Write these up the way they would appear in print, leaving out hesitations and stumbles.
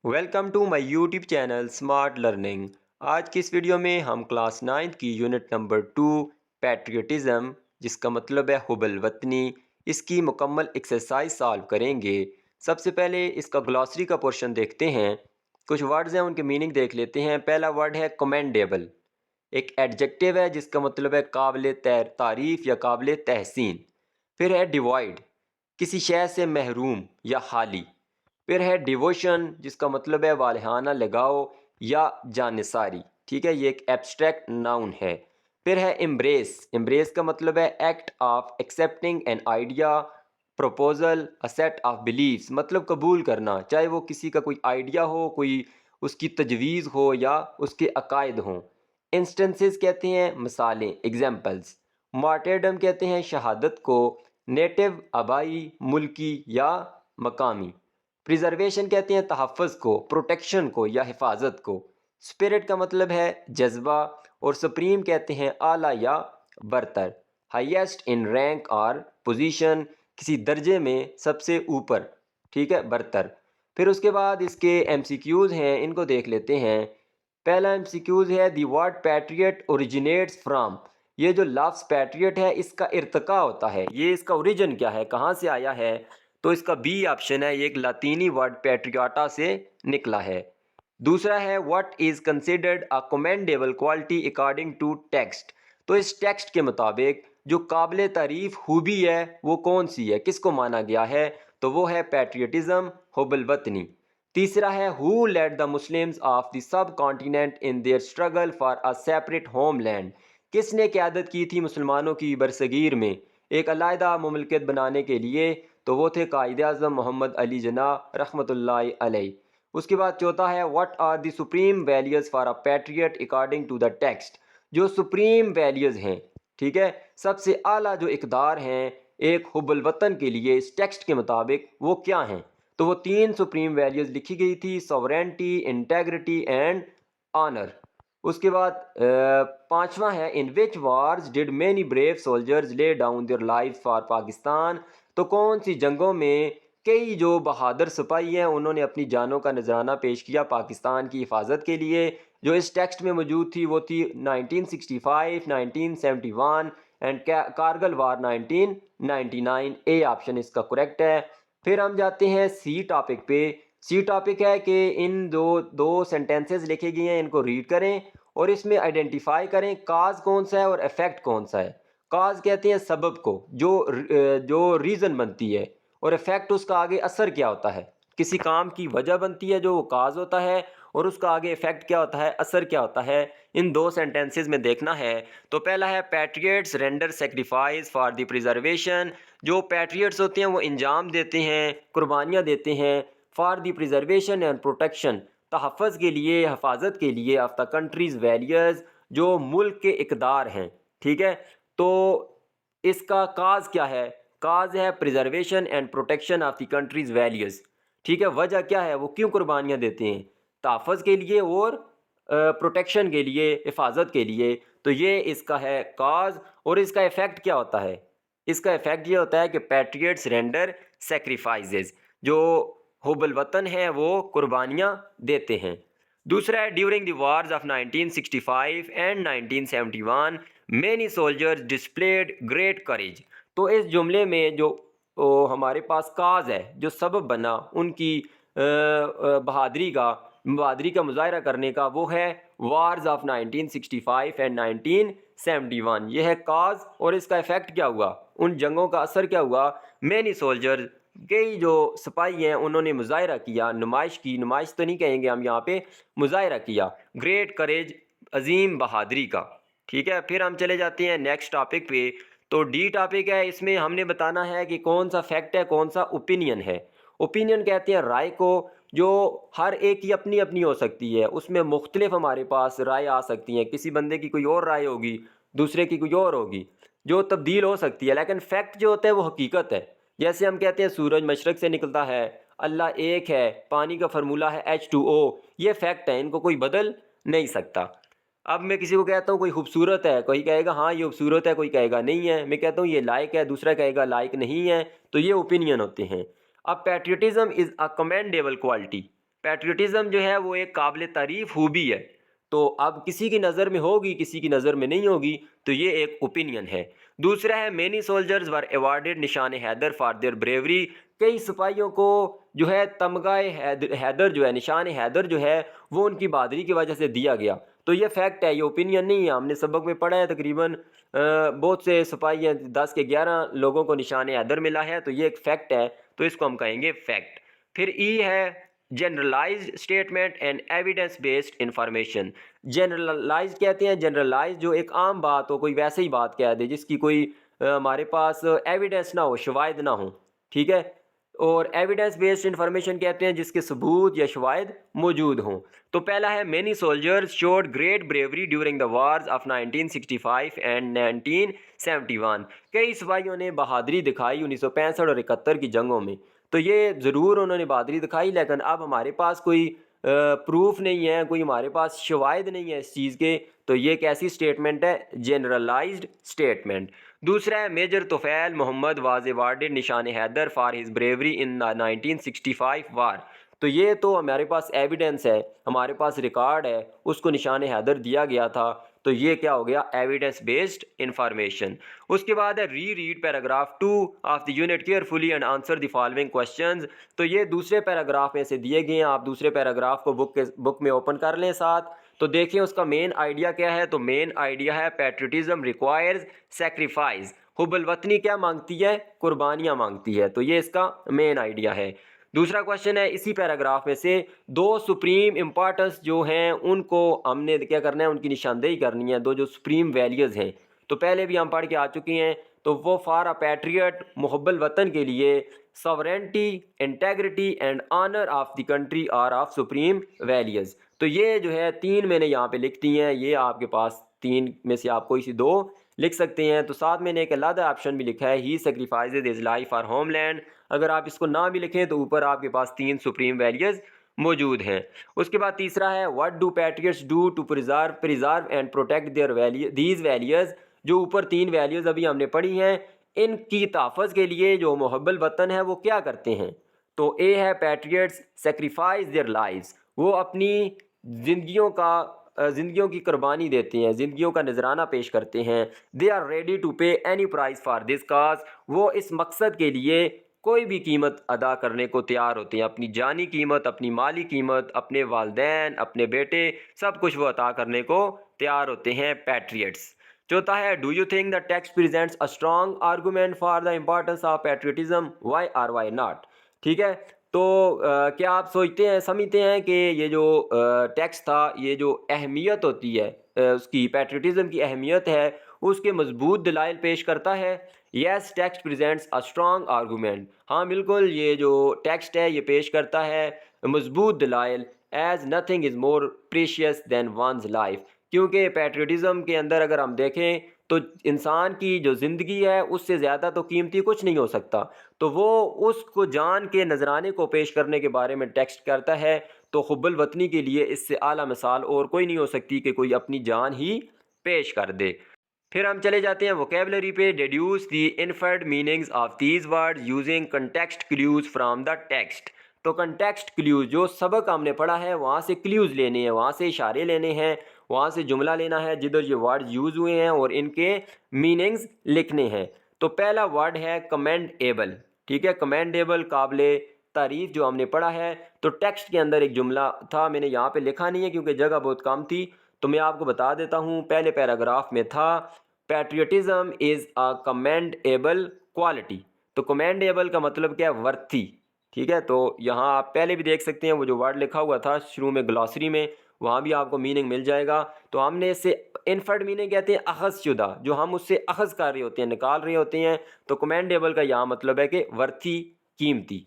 Welcome to my YouTube channel smart learning. आज की इस वीडियो में हम क्लास 9th की यूनिट नंबर 2 पैट्रियटिज़म, जिसका मतलब है हुब्बुल वतनी, इसकी मुकम्मल एक्सरसाइज सॉल्व करेंगे। सबसे पहले इसका ग्लॉसरी का पोर्शन देखते हैं। कुछ वर्ड्स हैं, उनके मीनिंग देख लेते हैं। पहला वर्ड है कमेंडेबल। एक एडजेक्टिव है जिसका मतलब है काबिल तारीफ़ या काबिल तहसीन। फिर है डिवाइड, किसी शय से महरूम या खाली। फिर है डिवोशन, जिसका मतलब है वालहाना लगाओ या जानिसारी। ठीक है, ये एक एब्स्ट्रैक्ट नाउन है। फिर है एम्ब्रेस। एम्ब्रेस का मतलब है act of accepting an idea, proposal, a set of believes, मतलब कबूल करना, चाहे वो किसी का कोई आइडिया हो, कोई उसकी तजवीज़ हो या उसके अकायद हों। इंस्टेंसेस कहते हैं मिसालें, एग्जाम्पल्स। मार्टेडम कहते हैं शहादत को, नेटिव आबाई, मुल्की या मकामी। प्रिजर्वेशन कहते हैं तहफ़्फ़ुज़ को, प्रोटेक्शन को या हिफाजत को। स्पिरिट का मतलब है जज्बा। और सुप्रीम कहते हैं आला या बरतर। हाईएस्ट इन रैंक और पोजीशन, किसी दर्जे में सबसे ऊपर, ठीक है, बरतर। फिर उसके बाद इसके एमसीक्यूज़ हैं, इनको देख लेते हैं। पहला एमसीक्यूज़ है the word patriot originates from. ये जो लफ्ज़ पैट्रियट है, इसका इर्तिका होता है, ये इसका ओरिजिन क्या है, कहाँ से आया है। तो इसका बी ऑप्शन है, ये एक लातीनी वर्ड पैट्रियाटा से निकला है। दूसरा है what is considered a commendable quality according to text. तो इस टेक्स्ट के मुताबिक जो काबिल तारीफ़ खूबी है वो कौन सी है, किसको माना गया है, तो वो है पैट्रियटिज़म, हुब्बुल वतनी। तीसरा है who led the Muslims of the subcontinent in their struggle for a separate homeland. किसने क़यादत की थी मुसलमानों की बरसगीर में एक अलहदा मुमलकत बनाने के लिए, तो वो थे कायद आज़म मोहम्मद अली जिन्ना रहमतुल्लाहि अलैह। उसके बाद चौथा है what are the supreme values for a patriot according to the text. जो सुप्रीम वैल्यूज़ हैं, ठीक है, सबसे आला जो इकदार हैं एक हुब्बुल वतन के लिए इस टेक्स्ट के मुताबिक, वो क्या हैं। तो वो तीन सुप्रीम वैल्यूज़ लिखी गई थी, सॉवरेंटी, इंटेग्रिटी एंड ऑनर। उसके बाद पांचवा है in which wars did many brave soldiers lay down their life for Pakistan. तो कौन सी जंगों में कई जो बहादुर सिपाही हैं उन्होंने अपनी जानों का नजराना पेश किया पाकिस्तान की हिफाजत के लिए। जो इस टेक्स्ट में मौजूद थी वो थी 1965, 1971 and Kargil war 1999। A option इसका करेक्ट है। फिर हम जाते हैं सी टॉपिक पे। सी टॉपिक है कि इन दो दो सेंटेंसेस लिखे गए हैं, इनको रीड करें और इसमें आइडेंटिफाई करें काज कौन सा है और इफेक्ट कौन सा है। काज कहते हैं सबब को, जो रीज़न बनती है, और इफेक्ट उसका आगे असर क्या होता है, किसी काम की वजह बनती है जो वो काज होता है, और उसका आगे इफेक्ट क्या होता है, असर क्या होता है। इन दो सेंटेंसेस में देखना है। तो पहला है patriots render sacrifice for the preservation. जो पैट्रियट्स होते हैं वो इंजाम देते हैं, कुर्बानियाँ देते हैं, for the preservation and protection, तहफ़्फ़ुज़ के लिए, हिफाजत के लिए, ऑफ द कंट्रीज़ वैल्यूज़, जो मुल्क के इक़दार हैं। ठीक है, तो इसका काज क्या है, काज है preservation and protection of the countries values. ठीक है, वजह क्या है, वो क्यों कुर्बानियाँ देते हैं, तहफ़्फ़ुज़ के लिए और प्रोटेक्शन के लिए, हिफाजत के लिए। तो ये इसका है काज। और इसका इफ़ेक्ट क्या होता है, इसका इफ़ेक्ट ये होता है कि पैट्रियट्स रेंडर सेक्रीफाइसेस, जो हुब्बुल वतन है वो कुर्बानियाँ देते हैं। दूसरा है during the wars of 1965 and 1971 many soldiers displayed great courage. तो इस जुमले में जो हमारे पास काज है, जो सबब बना उनकी बहादरी का मुजाहरा करने का, वो है वार्स ऑफ 1965 एंड 1971। यह है काज। और इसका इफेक्ट क्या हुआ, उन जंगों का असर क्या हुआ। मैनी सोल्जर, कई जो सिपाही हैं उन्होंने मुजाहरा किया, नुमाइश की, नुमाइश तो नहीं कहेंगे हम यहाँ पे, मुजाहरा किया, ग्रेट करेज, अजीम बहादरी का। ठीक है, फिर हम चले जाते हैं नेक्स्ट टॉपिक पे। तो डी टॉपिक है, इसमें हमने बताना है कि कौन सा फैक्ट है, कौन सा ओपिनियन है। ओपिनियन कहते हैं राय को, जो हर एक की अपनी अपनी हो सकती है, उसमें मुख्तलिफ हमारे पास राय आ सकती हैं। किसी बंदे की कोई और राय होगी, दूसरे की कोई और होगी, जो तब्दील हो सकती है। लेकिन फैक्ट जो होता है वो हकीकत है। जैसे हम कहते हैं सूरज मशरक से निकलता है, अल्लाह एक है, पानी का फार्मूला है H2O, ये फैक्ट है, इनको कोई बदल नहीं सकता। अब मैं किसी को कहता हूँ कोई खूबसूरत है, कोई कहेगा हाँ ये खूबसूरत है, कोई कहेगा नहीं है। मैं कहता हूँ ये लायक है, दूसरा कहेगा लायक नहीं है। तो ये ओपिनियन होते हैं। अब patriotism is a commendable quality. Patriotism जो है वो एक काबिल तारीफ़ खूबी है। तो अब किसी की नज़र में होगी, किसी की नज़र में नहीं होगी, तो ये एक ओपिनियन है। दूसरा है मेनी सोल्जर्स वर अवॉर्डेड निशान हैदर फॉर देयर ब्रेवरी। कई सिपाहियों को जो है तमगाए हैदर जो है, निशान हैदर जो है वो उनकी बहादुरी की वजह से दिया गया। तो ये फैक्ट है, ये ओपिनियन नहीं है। हमने सबक में पढ़ा है तकरीबन बहुत से सिपाही हैं, 10 के 11 लोगों को निशान हैदर मिला है, तो ये एक फैक्ट है, तो इसको हम कहेंगे फैक्ट। फिर ई है generalised statement and evidence based information. Generalise कहते हैं, जनरलाइज जो एक आम बात हो, कोई वैसे ही बात कह दे जिसकी कोई हमारे पास एविडेंस ना हो, शवाहिद ना हो, ठीक है। और एविडेंस बेस्ड इंफॉर्मेशन कहते हैं जिसके सबूत या शवाहिद मौजूद हों। तो पहला है many soldiers showed great bravery during the wars of 1965 and 1971। कई सिपाहियों ने बहादुरी दिखाई 1965 और 71 की जंगों में। तो ये ज़रूर उन्होंने बहादुरी दिखाई, लेकिन अब हमारे पास कोई प्रूफ नहीं है, कोई हमारे पास शवाहिद नहीं है इस चीज़ के। तो ये एक ऐसी स्टेटमेंट है, जनरलाइज्ड स्टेटमेंट। दूसरा है major Tufail Mohammad was awarded Nishan Haider for his bravery in 1965 war. तो ये तो हमारे पास एविडेंस है, हमारे पास रिकॉर्ड है, उसको निशान हैदर दिया गया था। तो ये क्या हो गया, एविडेंस बेस्ड इंफॉर्मेशन। उसके बाद है री read paragraph 2 of the unit carefully and answer the following questions. तो ये दूसरे पैराग्राफ में से दिए गए हैं, आप दूसरे पैराग्राफ को बुक में ओपन कर लें साथ। तो देखिए उसका मेन आइडिया क्या है। तो मेन आइडिया है पैट्रियटिज्म रिक्वायर्स सेक्रीफाइस। हुब्बुल वतनी क्या मांगती है, कुर्बानियाँ मांगती है। तो ये इसका मेन आइडिया है। दूसरा क्वेश्चन है इसी पैराग्राफ में से दो सुप्रीम इंपॉर्टेंस जो हैं उनको हमने क्या करना है, उनकी निशानदेही करनी है, दो जो सुप्रीम वैल्यूज़ हैं। तो पहले भी हम पढ़ के आ चुके हैं। तो वो फॉर अ पैट्रियट, मुहब्बल वतन के लिए sovereignty, integrity and honour of the country are of supreme values. तो ये जो है तीन मैंने यहाँ पे लिख दी हैं, ये आपके पास तीन में से आप कोई सी दो लिख सकते हैं। तो साथ मैंने एक अलग ऑप्शन भी लिखा है, he sacrifices his life for homeland. अगर आप इसको ना भी लिखें तो ऊपर आपके पास तीन सुप्रीम वैल्यूज़ मौजूद हैं। उसके बाद तीसरा है what do patriots do to preserve and protect their value these values. जो ऊपर तीन वैल्यूज़ अभी हमने पढ़ी हैं, इनकी तहफ़्फ़ुज़ के लिए जो मुहब्बल वतन है वो क्या करते हैं। तो ए है पैट्रियट्स सेक्रीफाइस देयर लाइव्स, वो अपनी ज़िंदगियों की कुर्बानी देते हैं, ज़िंदगियों का नजराना पेश करते हैं। दे आर रेडी टू पे एनी प्राइस फॉर दिस काज, वो इस मकसद के लिए कोई भी कीमत अदा करने को तैयार होते हैं, अपनी जानी कीमत, अपनी माली कीमत, अपने वालदैन, अपने बेटे, सब कुछ वो अता करने को तैयार होते हैं पैट्रियट्स। चौथा है do you think the text presents a strong argument for the importance of patriotism, why or why not. ठीक है। तो क्या आप सोचते हैं, समझते हैं कि ये जो टेक्स्ट था, ये जो अहमियत होती है उसकी, पैट्रियटिज्म की अहमियत है, उसके मजबूत दलाइल पेश करता है। Yes text presents a strong argument, हाँ बिल्कुल ये जो टेक्स्ट है ये पेश करता है मजबूत दलाइल। As nothing is more precious than one's life, क्योंकि पैट्रियटिज्म के अंदर अगर हम देखें तो इंसान की जो ज़िंदगी है उससे ज़्यादा तो कीमती कुछ नहीं हो सकता। तो वो उसको जान के नजराने को पेश करने के बारे में टेक्स्ट करता है। तो हुब्बुल वतनी के लिए इससे आला मिसाल और कोई नहीं हो सकती कि कोई अपनी जान ही पेश कर दे। फिर हम चले जाते हैं वोकेबलरी पे। Deduce the inferred meanings of these words using context clues from the text. तो कंटेक्स्ट क्लूज जो सबक हमने पढ़ा है वहाँ से क्लूज लेने हैं, वहाँ से इशारे लेने हैं, वहाँ से जुमला लेना है जिधर ये वर्ड यूज़ हुए हैं और इनके मीनिंग्स लिखने हैं। तो पहला वर्ड है कमेंडेबल। ठीक है, कमेंडेबल काबिल तारीफ जो हमने पढ़ा है। तो टेक्स्ट के अंदर एक जुमला था, मैंने यहाँ पे लिखा नहीं है क्योंकि जगह बहुत कम थी, तो मैं आपको बता देता हूँ। पहले पैराग्राफ में था patriotism is a commendable quality. तो कमेंडेबल का मतलब क्या है, वर्थी। ठीक है, तो यहाँ आप पहले भी देख सकते हैं वो जो वर्ड लिखा हुआ था शुरू में ग्लॉसरी में, वहाँ भी आपको मीनिंग मिल जाएगा। तो हमने इससे इनफर्ड मीनिंग कहते हैं अखज़ शुदा, जो हम उससे अखज़ कर रहे होते हैं, निकाल रहे होते हैं। तो कमेंडेबल का यहाँ मतलब है कि वर्थी, कीमती।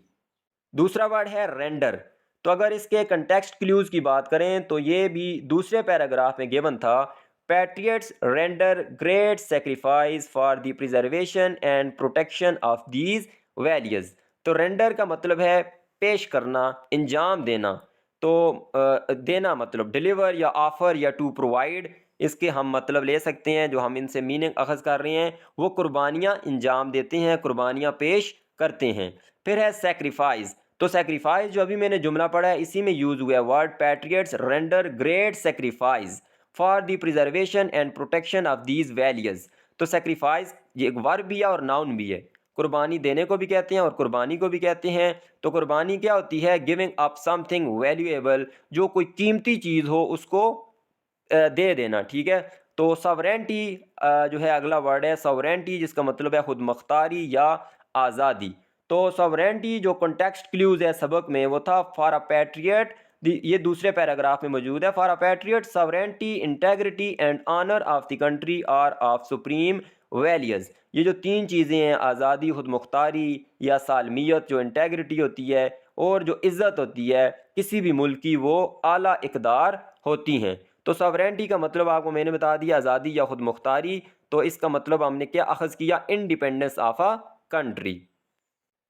दूसरा वर्ड है रेंडर। तो अगर इसके कंटेक्स्ट क्लूज की बात करें तो ये भी दूसरे पैराग्राफ में गिवन था। Patriots render great sacrifice for the preservation and protection of these values. तो रेंडर का मतलब है पेश करना, इंजाम देना। तो देना मतलब डिलीवर या ऑफर या टू प्रोवाइड, इसके हम मतलब ले सकते हैं। जो हम इनसे मीनिंग अखज़ कर रहे हैं वो कुर्बानियाँ इंजाम देते हैं, कुर्बानियाँ पेश करते हैं। फिर है सेक्रीफाइस। तो सेक्रीफाइस जो अभी मैंने जुमला पढ़ा है इसी में यूज़ हुआ है word patriots render great sacrifice for the preservation and protection of these values. तो सेक्रीफाइस ये एक वर्ब भी है और नाउन भी है। कुर्बानी देने को भी कहते हैं और कुर्बानी को भी कहते हैं। तो कुर्बानी क्या होती है? गिविंग अप समथिंग वैल्यूएबल, जो कोई कीमती चीज़ हो उसको दे देना, ठीक है। तो सॉवरेंटी जो है अगला वर्ड है सॉवरेंटी, जिसका मतलब है खुद मुख्तारी या आज़ादी। तो सॉवरेंटी जो कॉन्टेक्स्ट क्लूज है सबक में वो था फॉर अ पैट्रियट, ये दूसरे पैराग्राफ में मौजूद है। For a patriot sovereignty integrity and honour of the country are of supreme values. ये जो तीन चीज़ें हैं, आज़ादी, खुद मुख्तारी या सालमियत, जो इंटेग्रिटी होती है और जो इज़्ज़त होती है किसी भी मुल्क की, वो आला इक़दार होती हैं। तो सॉवरेंटी का मतलब आपको मैंने बता दिया, आज़ादी या खुद मुख्तारी। तो इसका मतलब हमने क्या अखज़ किया? Independence of a country.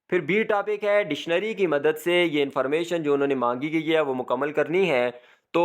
फिर बी टॉपिक है डिक्शनरी की मदद से ये इन्फॉर्मेशन जो उन्होंने मांगी गई है वो मुकम्मल करनी है। तो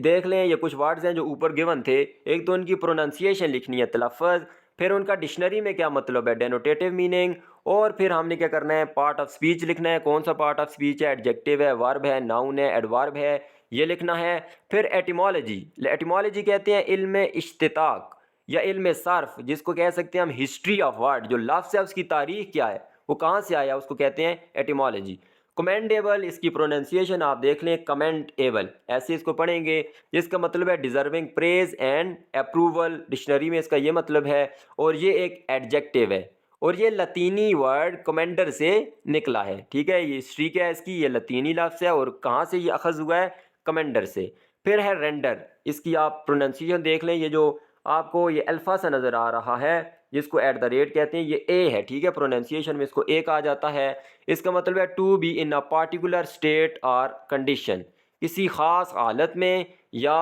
देख लें, ये कुछ वर्ड्स हैं जो ऊपर गिवन थे। एक तो उनकी प्रोनाउंसिएशन लिखनी है, तलफ़्फ़ुज़, फिर उनका डिक्शनरी में क्या मतलब है, डेनोटेटिव मीनिंग, और फिर हमने क्या करना है, पार्ट ऑफ स्पीच लिखना है। कौन सा पार्ट ऑफ स्पीच है? एडजेक्टिव है, वर्ब है, नाउन है, एडवर्ब है, ये लिखना है। फिर एटिमोलॉजी, एटिमोलॉजी कहते हैं इल्म इश्तिताक या इल्म सर्फ, जिसको कह सकते हैं हम हिस्ट्री ऑफ वर्ड। जो लफ्ज़ है उसकी तारीख क्या है, वो कहाँ से आया, उसको कहते हैं एटिमोलॉजी। कमेंडेबल, इसकी प्रोनाउंसिएशन आप देख लें, कमेंडेबल ऐसे इसको पढ़ेंगे, जिसका मतलब है deserving praise and approval. Dictionary में इसका ये मतलब है। और ये एक एडजेक्टिव है और ये लतीनी वर्ड कमेंडर से निकला है, ठीक है। ये हिस्ट्री क्या है इसकी, ये लतीनी लफ्ज़ है और कहाँ से ये अखज़ हुआ है? कमेंडर से। फिर है रेंडर, इसकी आप प्रोनाउंसिएशन देख लें, ये जो आपको ये अल्फ़ा सा नज़र आ रहा है जिसको एट द रेट कहते हैं, ये ए है, ठीक है। प्रोनाउंसिएशन में इसको ए कहा जाता है। इसका मतलब है to be in a particular state और कंडीशन, किसी ख़ास हालत में या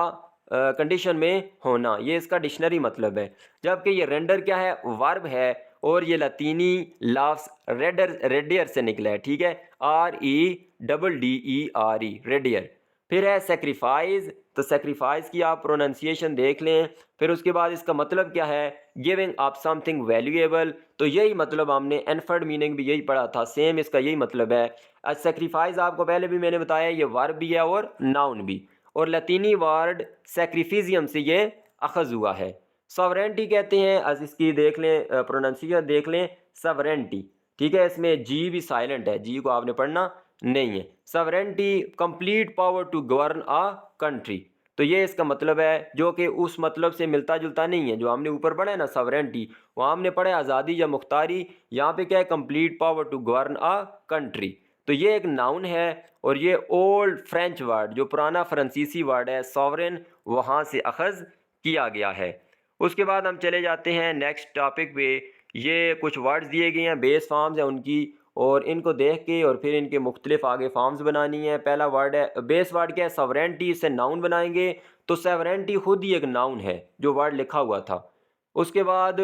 कंडीशन में होना, ये इसका डिक्शनरी मतलब है। जबकि ये रेंडर क्या है? वर्ब है और ये लतीनी लफ्ज़ रेडर, रेडियर से निकला है, ठीक है। REDDERE, रेडियर। फिर है सेक्रीफाइस, तो सेक्रीफाइस की आप प्रोनाउंसिएशन देख लें। फिर उसके बाद इसका मतलब क्या है? Giving up something valuable. तो यही मतलब हमने एनफर्ड मीनिंग भी यही पढ़ा था, सेम इसका यही मतलब है। सेक्रीफाइस आपको पहले भी मैंने बताया ये वर्ब भी है और नाउन भी, और लतीनी वर्ड सेक्रीफिजियम से ये अखज़ हुआ है। सॉवरेंटी कहते हैं, आज इसकी देख लें प्रोनाउंसिएशन देख लें, सॉवरेंटी, ठीक है। इसमें जी भी साइलेंट है, जी को आपने पढ़ना नहीं है। Sovereignty complete power to govern a country. तो ये इसका मतलब है, जो कि उस मतलब से मिलता जुलता नहीं है जो हमने ऊपर पढ़ा है ना सॉवरेंटी, वहाँ हमने पढ़ा है आज़ादी या मुख्तारी। यहाँ पे क्या है? Complete power to govern a country. तो ये एक नाउन है और ये ओल्ड फ्रेंच वर्ड, जो पुराना फ्रांसीसी वर्ड है सॉवरेन, वहाँ से अखज़ किया गया है। उसके बाद हम चले जाते हैं नेक्स्ट टॉपिक पे। ये कुछ वर्ड्स दिए गए हैं, बेस फॉर्म्स हैं उनकी, और इनको देख के और फिर इनके मुख्तलिफ आगे फॉर्म्स बनानी है। पहला वर्ड है, बेस वर्ड क्या है? सॉवरेंटी, इससे नाउन बनाएंगे। तो सॉवरेंटी खुद ही एक नाउन है जो वर्ड लिखा हुआ था। उसके बाद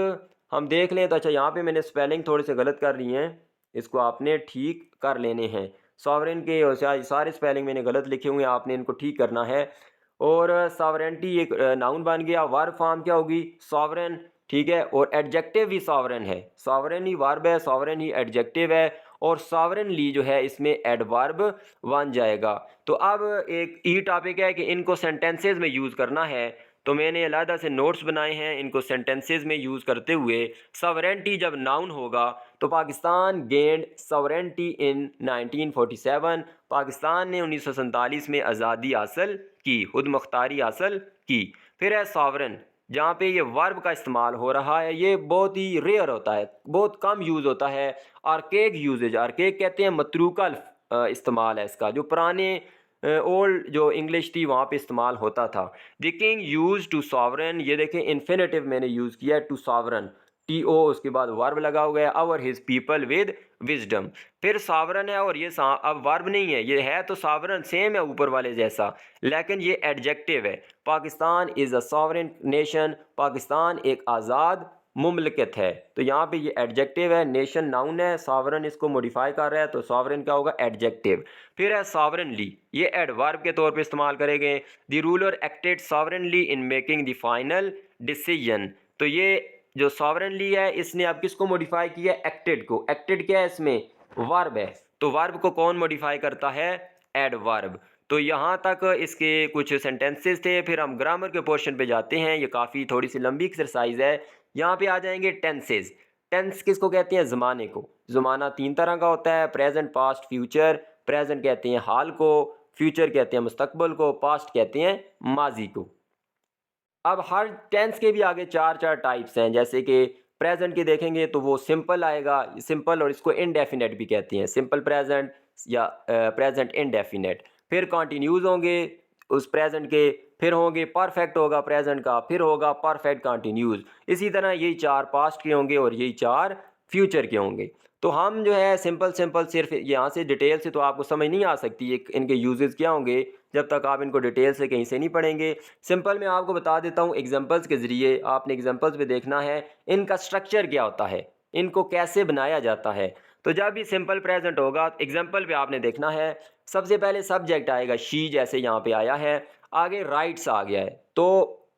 हम देख लें, तो अच्छा यहाँ पे मैंने स्पेलिंग थोड़े से गलत कर रही हैं, इसको आपने ठीक कर लेने हैं। सॉवरेन के और सारे स्पेलिंग मैंने गलत लिखे हुए हैं, आपने इनको ठीक करना है। और सॉवरेंटी एक नाउन बन गया। वर्ब फॉर्म क्या होगी? सॉवरेन, ठीक है। और एडजेक्टिव भी सॉवरेन है, सॉवरेन ही वर्ब है, सॉवरेन ही एडजेक्टिव है, और सॉवरेनली जो है इसमें एडवर्ब बन जाएगा। तो अब एक ई टॉपिक है कि इनको सेंटेंसेस में यूज़ करना है। तो मैंने अलहदा से नोट्स बनाए हैं इनको सेंटेंसेस में यूज़ करते हुए। सॉवरेंटी जब नाउन होगा तो पाकिस्तान गेंड सॉवरेंटी इन 1947, पाकिस्तान ने 1947 में आज़ादी हासिल की, खुद मुख्तारी हासिल की। फिर है सॉवरन, जहाँ पे ये वर्ब का इस्तेमाल हो रहा है, ये बहुत ही रेयर होता है, बहुत कम यूज़ होता है। आर्केक यूजेज, आर्केक कहते हैं मतरूका इस्तेमाल है इसका, जो पुराने ओल्ड जो इंग्लिश थी वहाँ पे इस्तेमाल होता था। The king use to sovereign, ये देखें इन्फिनेटिव मैंने यूज़ किया है, टू सॉवरन, TO उसके बाद वर्ब लगा हुआ है, अवर हिज पीपल विद विजडम। फिर सावरन है और ये अब वर्ब नहीं है, ये है तो सावरन सेम है ऊपर वाले जैसा, लेकिन ये एडजेक्टिव है। Pakistan is a sovereign nation, Pakistan एक आज़ाद मुमलकत है। तो यहाँ पे ये एडजेक्टिव है, नेशन नाउन है, सॉवरन इसको मॉडिफाई कर रहा है, तो सॉवरन क्या होगा? एडजेक्टिव। फिर है सॉवरनली, ये एडवर्ब के तौर पे इस्तेमाल करेंगे। The ruler acted sovereignly in making the final decision. तो ये जो सॉवरनली है इसने अब किसको मॉडिफाई किया? एक्टेड को। एक्टेड क्या है इसमें? वर्ब है, तो वर्ब को कौन मॉडिफाई करता है? एडवर्ब। तो यहाँ तक इसके कुछ सेंटेंसेस थे। फिर हम ग्रामर के पोर्शन पे जाते हैं। ये काफ़ी थोड़ी सी लंबी एक्सरसाइज है। यहाँ पे आ जाएंगे टेंसेज। टेंस किसको कहते हैं? ज़माने को। ज़माना 3 तरह का होता है, प्रेजेंट, पास्ट, फ्यूचर। प्रेजेंट कहते हैं हाल को, फ्यूचर कहते हैं मुस्तकबिल को, पास्ट कहते हैं माजी को। अब हर टेंस के भी आगे 4 टाइप्स हैं। जैसे कि प्रेजेंट के देखेंगे तो वो सिंपल आएगा, सिंपल, और इसको इनडेफिनेट भी कहते हैं, सिंपल प्रेजेंट या प्रेजेंट इनडेफिनेट। फिर कॉन्टिन्यूज होंगे उस प्रेजेंट के, फिर होंगे परफेक्ट होगा प्रेजेंट का, फिर होगा परफेक्ट कॉन्टिन्यूज। इसी तरह यही 4 पास्ट के होंगे और यही 4 फ्यूचर के होंगे। तो हम जो है सिंपल सिंपल सिर्फ यहाँ से डिटेल से तो आपको समझ नहीं आ सकती इनके यूजेस क्या होंगे जब तक आप इनको डिटेल से कहीं से नहीं पढ़ेंगे। सिंपल मैं आपको बता देता हूँ एग्जांपल्स के ज़रिए। आपने एग्जांपल्स पे देखना है इनका स्ट्रक्चर क्या होता है, इनको कैसे बनाया जाता है। तो जब भी सिंपल प्रेजेंट होगा एग्जाम्पल पे आपने देखना है, सबसे पहले सब्जेक्ट आएगा शी, जैसे यहाँ पे आया है। आगे राइट्स आ गया है। तो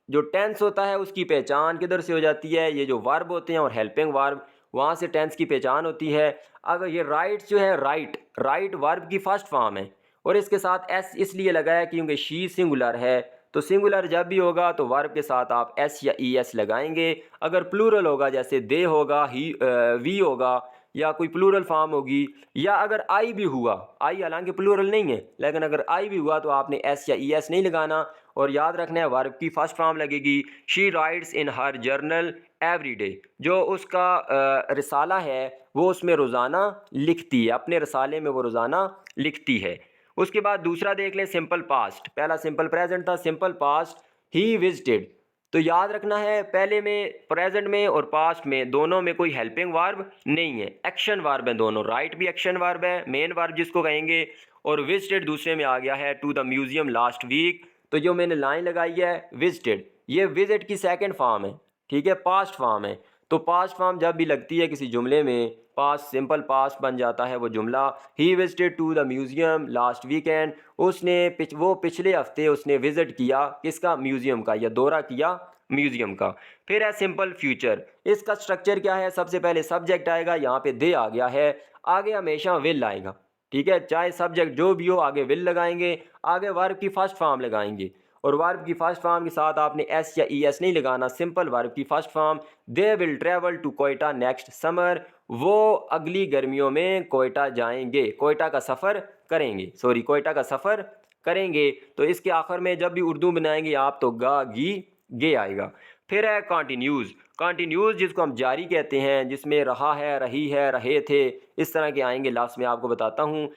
जो टेंस होता है उसकी पहचान किधर से हो जाती है? ये जो वर्ब होते हैं और हेल्पिंग वर्ब, वहाँ से टेंस की पहचान होती है। अगर ये राइट्स जो है, राइट वर्ब की फर्स्ट फॉर्म है और इसके साथ एस इसलिए लगा है क्योंकि शी सिंगुलर है। तो सिंगुलर जब भी होगा तो वर्ब के साथ आप एस या ई एस लगाएंगे। अगर प्लूरल होगा जैसे दे होगा, ही वी होगा, या कोई प्लूरल फॉर्म होगी, या अगर आई भी हुआ, आई हालांकि प्लूरल नहीं है लेकिन अगर आई भी हुआ तो आपने एस या ई एस नहीं लगाना। और याद रखना है वर्ब की फर्स्ट फॉर्म लगेगी she writes in her journal every day. जो उसका रिसाला है वो उसमें रोज़ाना लिखती है, अपने रिसाले में वो रोज़ाना लिखती है। उसके बाद दूसरा देख लें सिंपल पास्ट। पहला सिंपल प्रेजेंट था, सिंपल पास्ट ही विजिटेड। तो याद रखना है पहले में प्रेजेंट में और पास्ट में दोनों में कोई हेल्पिंग वर्ब नहीं है, एक्शन वर्ब है दोनों। राइट भी एक्शन वर्ब है, मेन वर्ब जिसको कहेंगे, और विजिटेड दूसरे में आ गया है to the museum last week. तो जो मैंने लाइन लगाई है विजिटेड, ये विजिट की सेकंड फॉर्म है, ठीक है, पास्ट फॉर्म है। तो पास्ट फॉर्म जब भी लगती है किसी जुमले में, पास्ट सिंपल पास्ट बन जाता है वो जुमला। He visited to the museum last weekend, उसने वो पिछले हफ्ते उसने विजिट किया किसका? म्यूजियम का, या दौरा किया म्यूजियम का। फिर है सिंपल फ्यूचर। इसका स्ट्रक्चर क्या है? सबसे पहले सब्जेक्ट आएगा, यहाँ पे दे आ गया है, आगे हमेशा विल आएगा, ठीक है, चाहे सब्जेक्ट जो भी हो आगे विल लगाएंगे, आगे वर्ब की फर्स्ट फॉर्म लगाएंगे। और वर्ब की फर्स्ट फॉर्म के साथ आपने एस या ई एस नहीं लगाना, सिंपल वर्ब की first form. They will travel to Quetta next summer, वो अगली गर्मियों में कोयटा जाएंगे, कोयटा का सफ़र करेंगे, सॉरी कोयटा का सफ़र करेंगे। तो इसके आखिर में जब भी उर्दू बनाएंगे आप तो गा गी गे आएगा। फिर है कॉन्टिन्यूज़। कॉन्टिन्यूज़ जिसको हम जारी कहते हैं, जिसमें रहा है, रही है, रहे थे, इस तरह के आएंगे। लास्ट में आपको बताता हूँ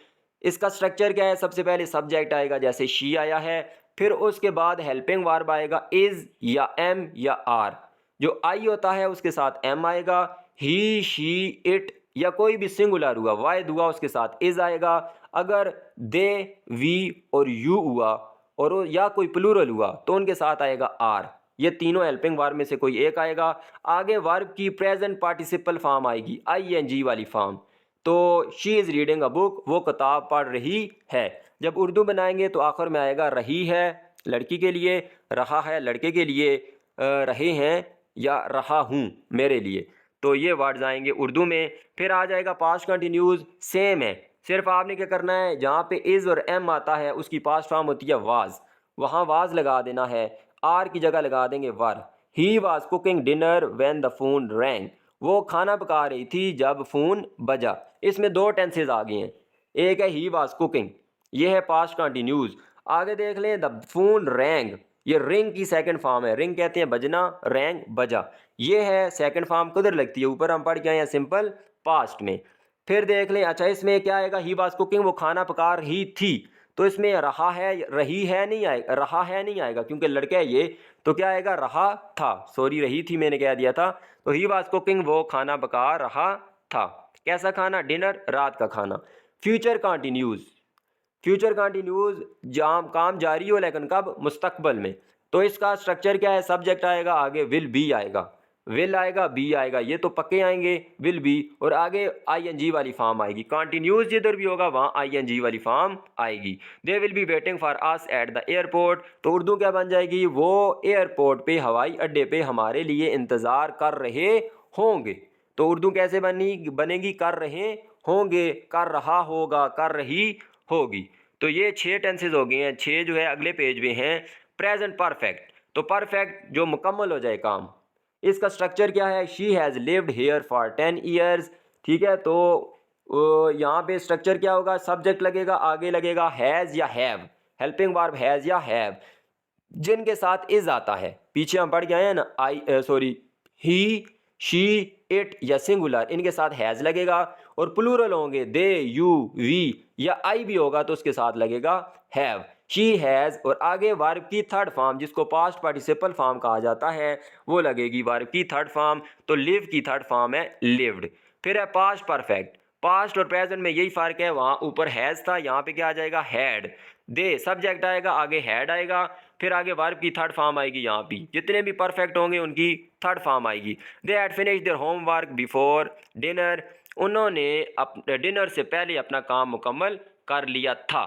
इसका स्ट्रक्चर क्या है। सबसे पहले सब्जेक्ट आएगा जैसे शी आया है, फिर उसके बाद हेल्पिंग वर्ब आएगा इज़ या एम या आर। जो आई होता है उसके साथ एम आएगा, ही शी इट या कोई भी सिंगुलर हुआ, वाहिद हुआ, उसके साथ इज़ आएगा। अगर दे वी और यू हुआ और या कोई प्लूरल हुआ तो उनके साथ आएगा आर। ये तीनों हेल्पिंग वर्ब में से कोई एक आएगा। आगे वर्ब की प्रेजेंट पार्टिसिपल फॉर्म आएगी, आई एन जी वाली फॉर्म। तो she is reading a book, वो किताब पढ़ रही है। जब उर्दू बनाएंगे तो आखिर में आएगा रही है लड़की के लिए, रहा है लड़के के लिए, रहे हैं या रहा हूँ मेरे लिए। तो ये वर्ड्स आएंगे उर्दू में। फिर आ जाएगा पास्ट कंटिन्यूज, सेम है, सिर्फ आपने क्या करना है, जहाँ पे इज़ और एम आता है उसकी पास्ट फॉर्म होती है वाज, वहाँ वाज लगा देना है, आर की जगह लगा देंगे were. He was cooking dinner when the phone rang, वो खाना पका रही थी जब फ़ोन बजा। इसमें 2 टेंसेज आ गए हैं, एक है ही वाज कुकिंग, ये है पास्ट कंटिन्यूज। आगे देख लें द फोन रैंग, ये रिंग की सेकंड फॉर्म है, रिंग कहते हैं बजना, रैंग बजा, ये है सेकंड फॉर्म किधर लगती है? ऊपर हम पढ़ के आए हैं सिंपल पास्ट में। फिर देख लें, अच्छा इसमें क्या आएगा? ही वाज कुकिंग, वो खाना पका रही थी, तो इसमें रहा है, रही है नहीं आएगा, रहा है नहीं आएगा क्योंकि लड़का है ये। तो क्या आएगा? रहा था, सॉरी रही थी मैंने कह दिया था। तो ही वाज कुकिंग, वो खाना पका रहा था। कैसा खाना? डिनर, रात का खाना। फ्यूचर कंटिन्यूज, फ्यूचर कंटिन्यूज जाम काम जारी हो लेकिन कब? मुस्तकबल में। तो इसका स्ट्रक्चर क्या है? सब्जेक्ट आएगा, आगे विल बी आएगा, विल आएगा, बी आएगा, ये तो पक्के आएंगे विल बी, और आगे आईएनजी वाली फॉर्म आएगी। कंटिन्यूज जिधर भी होगा वहाँ आईएनजी वाली फॉर्म आएगी। They will be waiting for us at the airport, तो उर्दू क्या बन जाएगी? वो एयरपोर्ट पे, हवाई अड्डे पे हमारे लिए इंतज़ार कर रहे होंगे। तो उर्दू कैसे बनेगी? कर रहे होंगे, कर रहा होगा, कर रही होगी। तो ये 6 टेंसेज हो गए हैं। 6 जो है अगले पेज में हैं प्रेजेंट परफेक्ट। तो परफेक्ट जो मुकम्मल हो जाए काम, इसका स्ट्रक्चर क्या है? She has lived here for 10 years. ठीक है, तो यहाँ पे स्ट्रक्चर क्या होगा? सब्जेक्ट लगेगा, आगे लगेगा हैज़ या हैव, हेल्पिंग वर्ब हैज़ या हैव, जिनके साथ इज आता है। पीछे हम पढ़ के आए हैं ना, ही, शी, इट या सिंगुलर, इनके साथ हैज लगेगा। और प्लूरल होंगे दे, यू, वी या आई भी होगा तो उसके साथ लगेगा हैव। शी हैज और आगे वर्ब की थर्ड फॉर्म जिसको पास्ट पार्टिसिपल फॉर्म कहा जाता है वो लगेगी वर्ब की थर्ड फॉर्म। तो लिव की थर्ड फॉर्म है लिव्ड। फिर है पास्ट परफेक्ट। पास्ट और प्रेजेंट में यही फर्क है, वहां ऊपर हैज था, यहाँ पे क्या आ जाएगा? हैड। दे सब्जेक्ट आएगा, आगे हैड आएगा, फिर आगे वर्ब की थर्ड फॉर्म आएगी। यहाँ पे जितने भी परफेक्ट होंगे उनकी थर्ड फॉर्म आएगी। They had finish their homework before dinner. उन्होंने डिनर से पहले अपना काम मुकम्मल कर लिया था।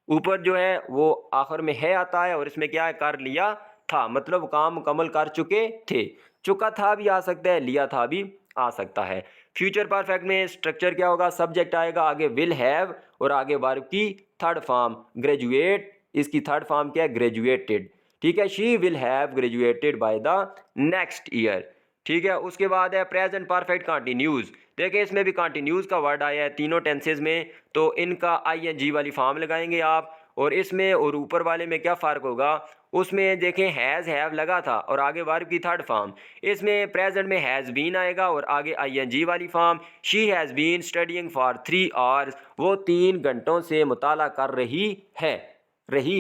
ऊपर जो है वो आखिर में है आता है और इसमें क्या है? कर लिया था, मतलब काम मुकम्मल कर चुके थे। चुका था भी आ सकता है, लिया था भी आ सकता है। फ्यूचर परफेक्ट में स्ट्रक्चर क्या होगा? सब्जेक्ट आएगा, आगे विल हैव और आगे वर्ब की थर्ड फॉर्म ग्रेजुएट। इसकी थर्ड फॉर्म क्या है? ग्रेजुएटेड। ठीक है, she will have graduated bye the next year. ठीक है, उसके बाद है प्रेजेंट परफेक्ट कंटिन्यूज। देखिए इसमें भी कंटिन्यूज का वर्ड आया है तीनों टेंसेज में, तो इनका आईएनजी वाली फॉर्म लगाएंगे आप। और इसमें और ऊपर वाले में क्या फ़र्क होगा? उसमें देखें हैज़ हैव लगा था और आगे वर्ब की थर्ड फॉर्म। इसमें प्रेजेंट में हैज़ बीन आएगा और आगे आईएनजी वाली form. She has been studying for 3 hours. वो 3 घंटों से मुताला कर रही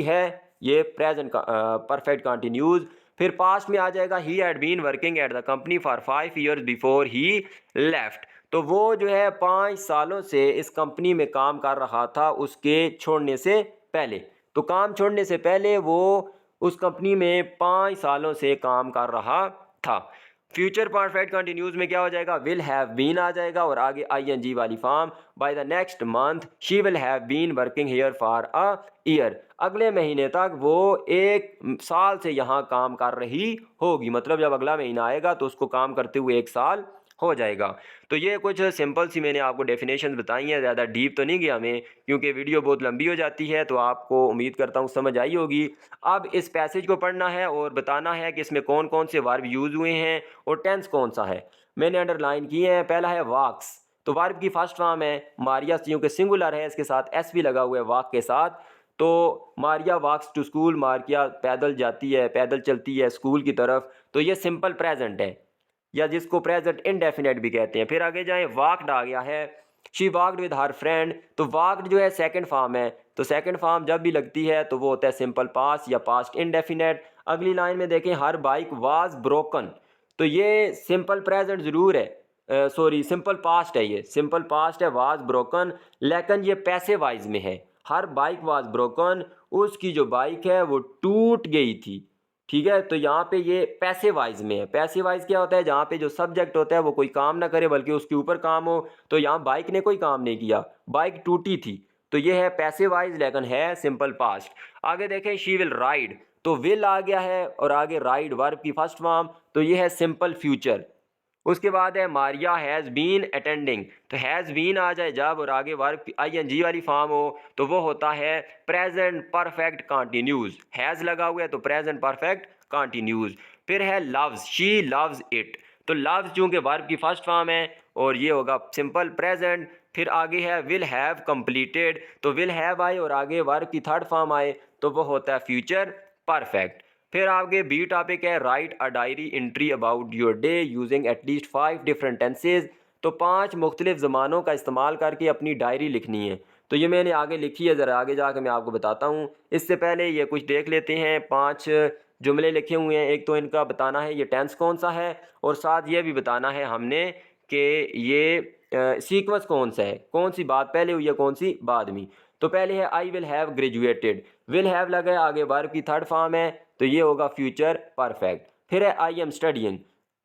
है, ये प्रेजेंट परफेक्ट कंटिन्यूज। फिर पास्ट में आ जाएगा he had been working at the company for 5 years before he left. तो वो जो है 5 सालों से इस कंपनी में काम कर रहा था उसके छोड़ने से पहले। तो काम छोड़ने से पहले वो उस कंपनी में 5 सालों से काम कर रहा था। फ्यूचर परफेक्ट कंटिन्यूज में क्या हो जाएगा? विल हैव बीन आ जाएगा और आगे आईएनजी वाली form. By the next month she will have been working here for a year. अगले महीने तक वो 1 साल से यहाँ काम कर रही होगी, मतलब जब अगला महीना आएगा तो उसको काम करते हुए 1 साल हो जाएगा। तो ये कुछ सिंपल सी मैंने आपको डेफिनेशन बताई हैं, ज़्यादा डीप तो नहीं गया मैं क्योंकि वीडियो बहुत लंबी हो जाती है। तो आपको उम्मीद करता हूँ समझ आई होगी। अब इस पैसेज को पढ़ना है और बताना है कि इसमें कौन कौन से वर्ब यूज़ हुए हैं और टेंस कौन सा है। मैंने अंडरलाइन किए हैं। पहला है वॉक्स, तो वर्ब की फर्स्ट फॉर्म है मारिया, क्योंकि सिंगुलर है इसके साथ एस भी लगा हुआ है वॉक के साथ। तो Maria walks to school, Maria पैदल जाती है, पैदल चलती है स्कूल की तरफ। तो ये सिंपल प्रेजेंट है या जिसको प्रेजेंट इंडेफिनेट भी कहते हैं। फिर आगे जाएं, वॉकड आ गया है, she walked with her friend. तो वॉकड जो है सेकंड फॉर्म है, तो सेकंड फॉर्म जब भी लगती है तो वो होता है सिंपल पास्ट या पास्ट इंडेफिनेट। अगली लाइन में देखें, हर बाइक वाज ब्रोकन। तो ये सिंपल प्रेजेंट ज़रूर है, सॉरी सिंपल पास्ट है, ये सिंपल पास्ट है वाज ब्रोकन, लेकिन ये पैसे वाइज में है। हर बाइक वाज ब्रोकन, उसकी जो बाइक है वो टूट गई थी। ठीक है, तो यहाँ पे ये पैसे वाइज में है। पैसे वाइज क्या होता है? जहाँ पे जो सब्जेक्ट होता है वो कोई काम ना करे बल्कि उसके ऊपर काम हो। तो यहाँ बाइक ने कोई काम नहीं किया, बाइक टूटी थी। तो ये है पैसे वाइज लेकिन है सिंपल पास्ट। आगे देखें, शी विल राइड, तो विल आ गया है और आगे राइड वर्ब की फर्स्ट फॉर्म, तो ये है सिंपल फ्यूचर। उसके बाद है मारिया हैज़ बीन अटेंडिंग, तो हैज़ बीन आ जाए जब और आगे वर्ब आईएनजी वाली फॉर्म हो तो वो होता है प्रेजेंट परफेक्ट कंटिन्यूज। हैज़ लगा हुआ है तो प्रेजेंट परफेक्ट कंटिन्यूज। फिर है लव्स, शी लव्स इट, तो लव्स चूँकि वर्ब की फर्स्ट फॉर्म है और ये होगा सिंपल प्रेजेंट। फिर आगे है विल हैव कंप्लीटेड, तो विल हैव आए और आगे वर्ब की थर्ड फॉर्म आए तो वो होता है फ्यूचर परफेक्ट। फिर आगे बी टॉपिक है, right a diary entry about your day using at least 5 different tenses. तो 5 मुख्तलिफ ज़मानों का इस्तेमाल करके अपनी डायरी लिखनी है। तो ये मैंने आगे लिखी है, ज़रा आगे जाकर मैं आपको बताता हूँ। इससे पहले ये कुछ देख लेते हैं। 5 जुमले लिखे हुए हैं, एक तो इनका बताना है ये टेंस कौन सा है और साथ ये भी बताना है हमने कि ये सीक्वेंस कौन सा है, कौन सी बात पहले हुई है कौन सी बाद में। तो पहले है I will have graduated, will have लगा है, आगे वर्ब की थर्ड फॉर्म है तो ये होगा फ्यूचर परफेक्ट। फिर है I am studying,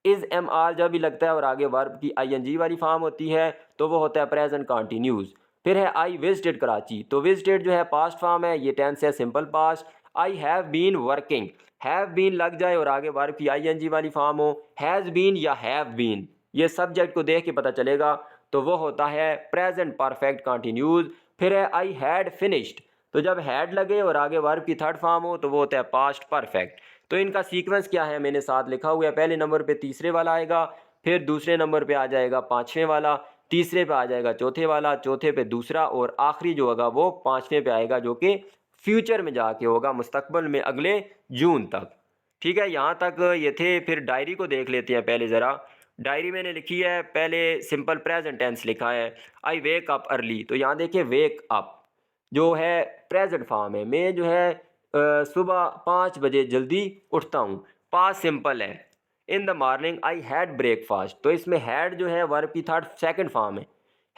is am are जब भी लगता है और आगे वर्ब की आईएनजी वाली फॉर्म होती है तो वो होता है प्रेजेंट कंटिन्यूज। फिर है आई विजिटेड कराची, तो विजिटेड जो है पास्ट फॉर्म है, ये टेंस है simple past. I have been working, have been लग जाए और आगे वर्ब की आईएनजी वाली फॉर्म हो, हैज़ बीन या हैव बीन, ये सब्जेक्ट को देख के पता चलेगा। तो वो होता है प्रेजेंट परफेक्ट कंटिन्यूस। फिर है आई हैड फिनिश्ड, तो जब हैड लगे और आगे वर्ब की थर्ड फॉर्म हो तो वो होता है पास्ट परफेक्ट। तो इनका सीक्वेंस क्या है मैंने साथ लिखा हुआ है, पहले नंबर पे तीसरे वाला आएगा, फिर दूसरे नंबर पे आ जाएगा पाँचवें वाला, तीसरे पे आ जाएगा चौथे वाला, चौथे पे दूसरा, और आखिरी जो होगा वो पाँचवें पे आएगा, जो कि फ्यूचर में जाके होगा, मुस्तकबिल में अगले जून तक। ठीक है, यहाँ तक ये थे। फिर डायरी को देख लेते हैं पहले ज़रा। डायरी मैंने लिखी है, पहले सिंपल प्रेजेंट टेंस लिखा है, आई वेक अप अर्ली। तो यहाँ देखिए वेक अप जो है प्रेजेंट फॉर्म है, मैं जो है सुबह 5 बजे जल्दी उठता हूँ। पास सिंपल है, in the morning I had breakfast. तो इसमें हैड जो है वर्ब की थर्ड सेकंड फॉर्म है,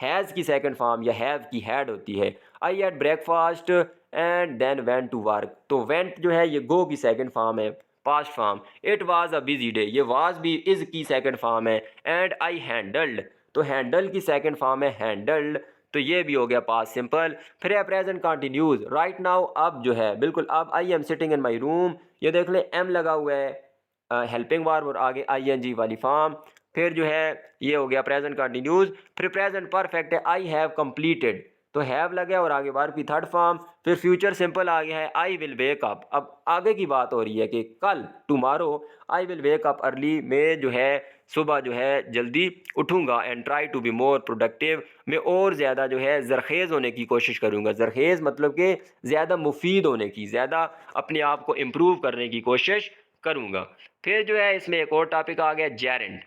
हैज़ की सेकंड फॉर्म या हैव की हैड होती है। I had breakfast and then went to work. तो वेंट जो है ये गो की सेकंड फॉर्म है, past form. It was a busy day, ये वाज भी इज की सेकंड फॉर्म है। एंड आई हैंडल्ड, तो हैंडल की सेकंड फॉर्म है हैंडल्ड, तो ये भी हो गया पास्ट सिंपल। फिर है प्रेजेंट कंटिन्यूज, राइट नाउ, अब जो है बिल्कुल अब, I am sitting in my room, ये देख ले एम लगा हुआ है, हेल्पिंग वर्ब और आगे आईएनजी वाली फॉर्म। फिर जो है ये हो गया प्रेजेंट कंटिन्यूज। फिर प्रेजेंट परफेक्ट है, आई हैव कंप्लीटेड, तो हैव लगे और आगे वर्ब की थर्ड फॉर्म। फिर फ्यूचर सिंपल आ गया है, आई विल वेक अप, अब आगे की बात हो रही है कि कल, tomorrow, I will wake up early, मैं जो है सुबह जो है जल्दी उठूंगा। And try to be more productive, मैं और ज़्यादा जो है जरखेज़ होने की कोशिश करूंगा। जरखेज़ मतलब कि ज़्यादा मुफीद होने की, ज़्यादा अपने आप को इम्प्रूव करने की कोशिश करूंगा। फिर जो है इसमें एक और टॉपिक आ गया जेरेंड।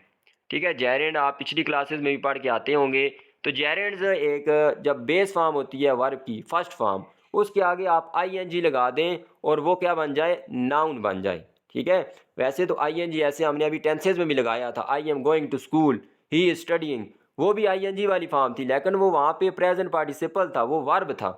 ठीक है, जेरेंड आप पिछली क्लासेस में भी पढ़ के आते होंगे। तो जेरेंड्स एक, जब बेस फॉर्म होती है वर्ब की फर्स्ट फॉर्म, उसके आगे आप आईएनजी लगा दें और वो क्या बन जाए, नाउन बन जाए। ठीक है, वैसे तो आईएनजी ऐसे हमने अभी टेंसेज में भी लगाया था, I am going to school, he is studying, वो भी आईएनजी वाली फॉर्म थी, लेकिन वो वहाँ पे प्रेजेंट पार्टिसिपल था, वो वर्ब था,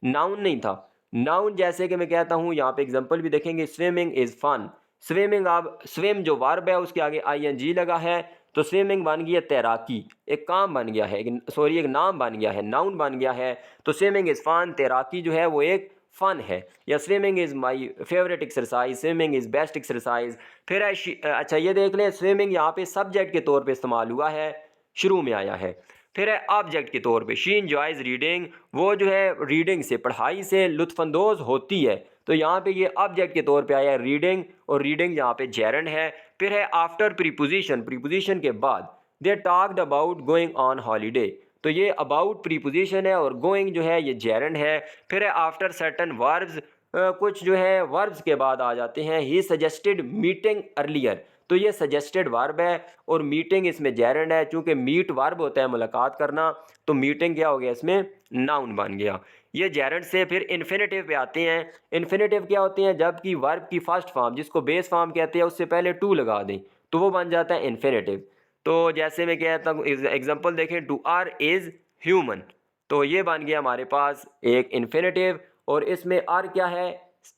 नाउन नहीं था। नाउन जैसे कि मैं कहता हूँ, यहाँ पे एग्जांपल भी देखेंगे, स्विमिंग इज फन। स्विमिंग, अब स्विम जो वर्ब है उसके आगे आईएनजी लगा है, तो स्विमिंग बन गया तैराकी, एक काम बन गया है, सॉरी एक नाम बन गया है, नाउन बन गया है। तो स्विमिंग इज़ फन, तैराकी जो है वो एक फ़न है। या swimming is my favourite exercise, swimming is best exercise. फिर अच्छा ये देख लें, स्विमिंग यहाँ पे सब्जेक्ट के तौर पे इस्तेमाल हुआ है, शुरू में आया है। फिर है ऑब्जेक्ट के तौर पे, शी इंजॉयज रीडिंग, वो जो है रीडिंग से, पढ़ाई से लुत्फानंदोज़ होती है। तो यहाँ पे ये ऑब्जेक्ट के तौर पे आया है रीडिंग, और रीडिंग यहाँ पे जेरंड है। फिर है आफ्टर प्रीपोजिशन, प्रीपोजिशन के बाद, they talked about going on holiday, तो ये अबाउट प्रीपोजिशन है और गोइंग जो है ये जेरंड है। फिर है आफ्टर सर्टन वर्ब्स, कुछ जो है वर्ब्स के बाद आ जाते हैं, ही सजेस्टेड मीटिंग अर्लियर, तो ये सजेस्टेड वर्ब है और मीटिंग इसमें जेरंड है, चूंकि मीट वर्ब होता है मुलाकात करना, तो मीटिंग क्या हो गया इसमें, नाउन बन गया। ये जेरंड से फिर इन्फिनेटिव पे आते हैं। इन्फिनेटिव क्या होते हैं, जबकि वर्ब की फर्स्ट फॉर्म जिसको बेस फॉर्म कहते हैं उससे पहले टू लगा दें तो वो बन जाता है इन्फिनेटिव। तो जैसे मैं कहता हूँ, एग्जांपल देखें, टू आर इज ह्यूमन, तो ये बन गया हमारे पास एक इन्फिनेटिव, और इसमें आर क्या है,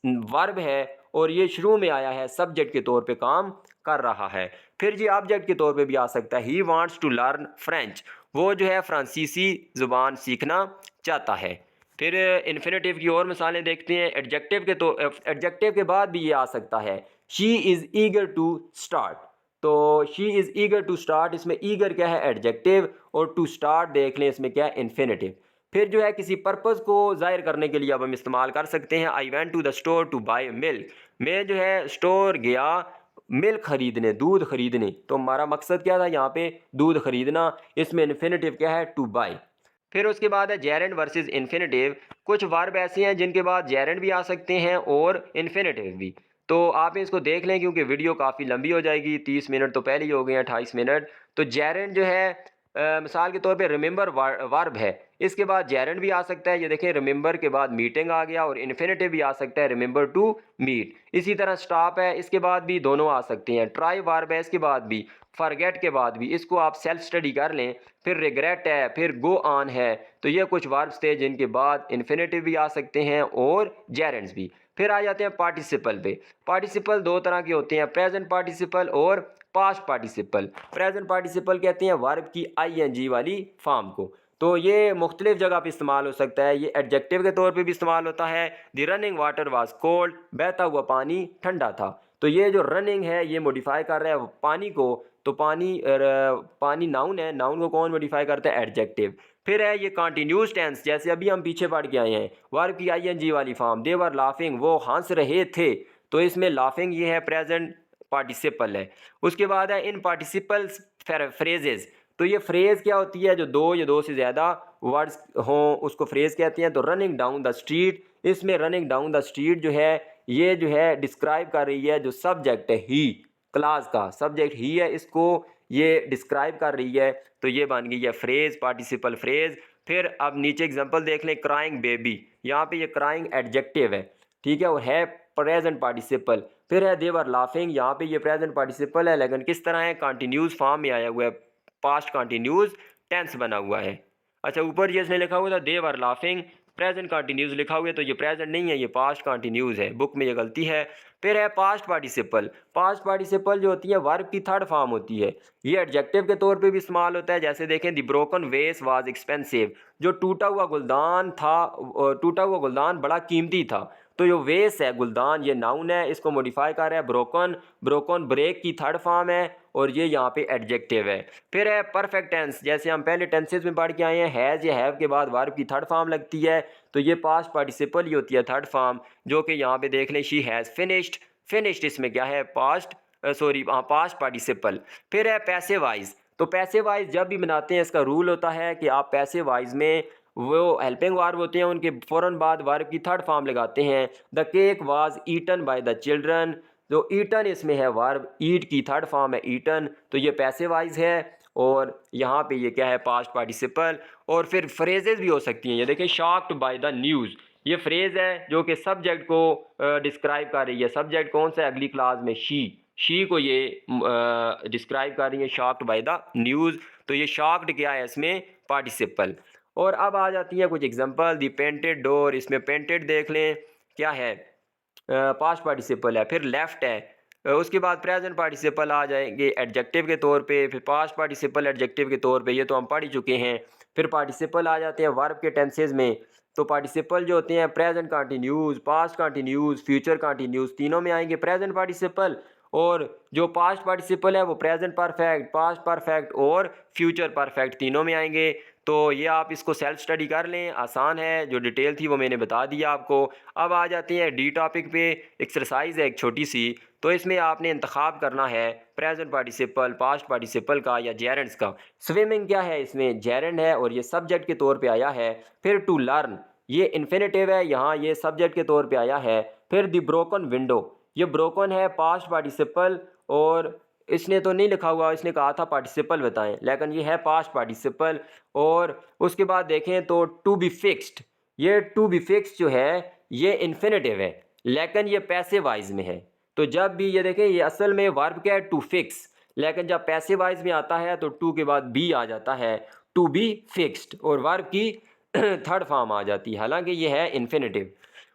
वर्ब है, और ये शुरू में आया है, सब्जेक्ट के तौर पे काम कर रहा है। फिर जी ऑब्जेक्ट के तौर पे भी आ सकता है, he wants to learn French, वो जो है फ्रांसीसी ज़ुबान सीखना चाहता है। फिर इन्फिनेटिव की और मिसालें देखते हैं। एडजेक्टिव के, तो एडजेक्टिव के बाद भी ये आ सकता है, she is eager to start, तो she is eager to start, इसमें ईगर क्या है, एडजेक्टिव, और टू स्टार्ट देख लें इसमें क्या है, इन्फिनेटिव। फिर जो है किसी पर्पज़ को ज़ाहिर करने के लिए अब हम इस्तेमाल कर सकते हैं, I went to the store to buy milk, मैं जो है स्टोर गया मिल्क खरीदने, दूध खरीदने, तो हमारा मकसद क्या था यहाँ पे, दूध खरीदना, इसमें इन्फिनेटिव क्या है, टू बाई। फिर उसके बाद है जेरेंड वर्सेस इन्फिनेटिव। कुछ वर्ब ऐसे हैं जिनके बाद जेरेंड भी आ सकते हैं और इन्फिनेटिव भी, तो आप इसको देख लें क्योंकि वीडियो काफ़ी लंबी हो जाएगी, 30 मिनट तो पहले ही हो गए हैं, 28 मिनट। तो जेरेंड जो है मिसाल के तौर पे रिमेंबर वर्ब है, इसके बाद जेरेंड भी आ सकता है, ये देखें रिमेंबर के बाद मीटिंग आ गया, और इन्फिनेटिव भी आ सकता है, रिमेंबर टू मीट। इसी तरह स्टॉप है, इसके बाद भी दोनों आ सकते हैं। ट्राई वर्ब है, इसके बाद भी, फॉरगेट के बाद भी, इसको आप सेल्फ स्टडी कर लें। फिर रिग्रेट है, फिर गो ऑन है, तो ये कुछ वर्ब्स थे जिनके बाद इन्फिनेटिव भी आ सकते हैं और जेरेंड्स भी। फिर आ जाते हैं पार्टिसिपल पे। पार्टिसिपल दो तरह के होते हैं, प्रेजेंट पार्टिसिपल और पास्ट पार्टिसिपल। प्रेजेंट पार्टिसिपल कहते हैं वर्ब की आईएनजी वाली फॉर्म को, तो ये मुख्तलिफ जगह पे इस्तेमाल हो सकता है। ये एडजेक्टिव के तौर पे भी इस्तेमाल होता है, the running water was cold, बहता हुआ पानी ठंडा था, तो ये जो रनिंग है ये मॉडिफाई कर रहा है पानी को, तो पानी नाउन है, नाउन को कौन मॉडिफाई करता है? एडजेक्टिव। फिर है ये कंटिन्यूस टेंस, जैसे अभी हम पीछे पढ़ के आए हैं, वर्ब की आईएनजी वाली फॉर्म, दे वर लाफिंग, वो हंस रहे थे, तो इसमें लाफिंग ये है प्रेजेंट पार्टिसिपल है। उसके बाद है इन पार्टिसिपल्स फ्रेजेस, तो ये फ्रेज क्या होती है? जो दो या दो से ज़्यादा वर्ड्स हों उसको फ्रेज कहते हैं। तो रनिंग डाउन द स्ट्रीट, इसमें रनिंग डाउन द स्ट्रीट जो है ये जो है डिस्क्राइब कर रही है, जो सब्जेक्ट है ही, क्लास का सब्जेक्ट ही है, इसको ये डिस्क्राइब कर रही है, तो ये बन गई है फ्रेज, पार्टिसिपल फ्रेज। फिर अब नीचे एग्जांपल देख लें, क्राइंग बेबी, यहाँ पे ये क्राइंग एडजेक्टिव है, ठीक है, और है प्रेजेंट पार्टिसिपल। फिर है देवर लाफिंग, यहाँ पे ये प्रेजेंट पार्टिसिपल है, लेकिन किस तरह है? कंटिन्यूस फॉर्म में आया हुआ है, पास्ट कंटिन्यूस टेंस बना हुआ है। अच्छा, ऊपर ये इसने लिखा हुआ था देवर लाफिंग, प्रेजेंट कंटिन्यूस लिखा हुआ है, तो ये प्रेजेंट नहीं है, ये पास्ट कंटिन्यूस है, बुक में ये गलती है। फिर है पास्ट पार्टिसिपल, पास्ट पार्टिसिपल जो होती है वर्ब की थर्ड फॉर्म होती है, ये एडजेक्टिव के तौर पे भी इस्तेमाल होता है। जैसे देखें, द ब्रोकन वेस वाज एक्सपेंसिव, जो टूटा हुआ गुलदान था, टूटा हुआ गुलदान बड़ा कीमती था, तो जो वेस है गुलदान, ये नाउन है, इसको मॉडिफाई कर रहा है ब्रोकन, ब्रोकन ब्रेक की थर्ड फॉर्म है, और ये यहाँ पे एडजेक्टिव है। फिर है परफेक्ट टेंस, जैसे हम पहले टेंसेस में पढ़ के आए हैं, हैज़ या हैव के बाद वर्ब की थर्ड फॉर्म लगती है, तो ये पास्ट पार्टिसिपल ही होती है थर्ड फॉर्म, जो कि यहाँ पे देख लें, शी हैज़ फिनिश्ड, फिनिश्ड इसमें क्या है? पास्ट, सॉरी हाँ, पास्ट पार्टिसिपल। फिर है पैसे वाइज, तो पैसे वाइज जब भी बनाते हैं, इसका रूल होता है कि आप पैसे वाइज में वो हेल्पिंग वर्ब होते हैं, उनके फ़ौरन बाद वर्ब की थर्ड फॉर्म लगाते हैं। The cake was eaten by the children, तो ईटन इसमें है वर्ब, ईट की थर्ड फॉर्म है ईटन, तो ये पैसे वाइज है, और यहाँ पे ये क्या है? Past participle. और फिर फ्रेजेस भी हो सकती हैं, ये देखें, शॉक्ड बाय द न्यूज़, ये फ्रेज है जो कि सब्जेक्ट को डिस्क्राइब कर रही है। सब्जेक्ट कौन सा है अगली क्लास में? शी को ये डिस्क्राइब कर रही है, शॉक्ड बाय द न्यूज़, तो ये शॉक्ड क्या है इसमें? पार्टिसिपल। और अब आ जाती है कुछ एग्जांपल, दी पेंटेड डोर, इसमें पेंटेड देख लें क्या है? पास्ट पार्टिसिपल है। फिर लेफ्ट है, उसके बाद प्रेजेंट पार्टिसिपल आ जाएंगे एडजेक्टिव के तौर पे, फिर पास्ट पार्टिसिपल एडजेक्टिव के तौर पे, ये तो हम पढ़ ही चुके हैं। फिर पार्टिसिपल आ जाते हैं वर्ब के टेंसेज में, तो पार्टिसिपल जो होते हैं present continuous, past continuous, future continuous, तीनों में आएंगे प्रेजेंट पार्टिसिपल। और जो पास्ट पार्टिसिपल है वो प्रेजेंट परफेक्ट, पास्ट परफेक्ट और फ्यूचर परफेक्ट तीनों में आएंगे। तो ये आप इसको सेल्फ स्टडी कर लें, आसान है, जो डिटेल थी वो मैंने बता दिया आपको। अब आ जाते हैं डी टॉपिक पे, एक्सरसाइज है एक छोटी सी, तो इसमें आपने इंतखाब करना है प्रेजेंट पार्टिसिपल, पास्ट पार्टिसिपल का या जेरेंड्स का। स्विमिंग क्या है? इसमें जेरेंड है और ये सब्जेक्ट के तौर पे आया है। फिर टू लर्न, ये इन्फिनेटिव है, यहाँ ये सब्जेक्ट के तौर पे आया है। फिर द ब्रोकन विंडो, ये ब्रोकन है पास्ट पार्टिसिपल, और इसने तो नहीं लिखा हुआ, इसने कहा था पार्टिसिपल बताएं, लेकिन ये है पास्ट पार्टिसिपल। और उसके बाद देखें तो टू बी फिक्स्ड, ये टू बी फिक्स्ड जो है ये इन्फिनेटिव है, लेकिन ये पैसे वाइज में है। तो जब भी ये देखें, ये असल में वर्ब क्या है? टू फिक्स, लेकिन जब पैसे वाइज में आता है तो टू के बाद बी आ जाता है, टू बी फिक्स्ड, और वर्ब की थर्ड फॉर्म आ जाती है, हालांकि ये है इन्फिनेटिव।